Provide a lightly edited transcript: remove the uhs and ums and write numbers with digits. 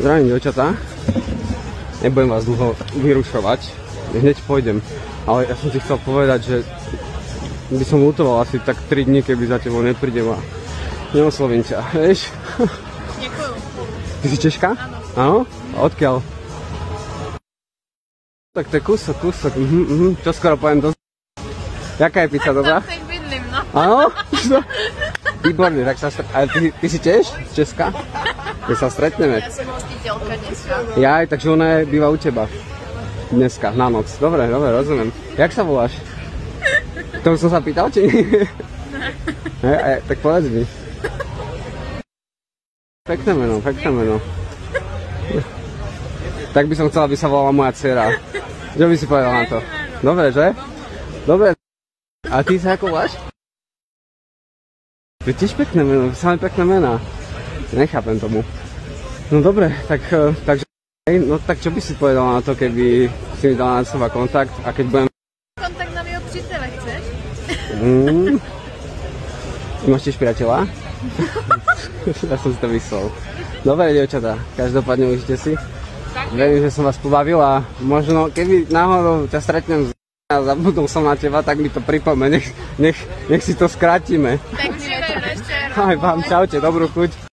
Zdravím, dievčatá. Nebudem vás dlho vyrušovať. Hneď pôjdem. Ale ja som ti chcel povedať, že by som lutoval asi tak 3 dní, keby za tebou neprídem a neoslovím ťa, vieš? Ďakujem. Ty si Češka? Áno. Áno? Odkiaľ? Tak to je kúsok. Čo skoro poviem do... Jaká je pizza, dobrá? Tak bydlím, no. Áno? Výborne, tak sa stretneme. Ale ty si tiež z Česka? My sa stretneme. Ja som hostiteľka dneska. Jaj, takže ona býva u teba. Dneska, na noc. Dobre, rozumiem. Jak sa voláš? To už som sa pýtal, či nie? Tak povedz mi. Pekné meno. Tak by som chcela, aby sa volala moja dcera. Čo by si povedal na to? Dobre, že? Dobre. A ty sa ako voláš? To je tiež pekné meno, samé pekné mená. Nechápem tomu. No dobre, takže čo by si povedal na to, keby si mi dala na seba kontakt a keď budem... Kontakt na mého přítele, chceš? Ty máš tiež priateľa? Ja som si to myslel. Dobre, dievčatá, každopádne užite si. Verím, že som vás pobavil a možno keby náhodou ťa stretnem a zabudol som na teba, tak mi to pripomene. Nech si to skrátime. Pekný večer ešte. Aj vám, čaute, dobrú chuť.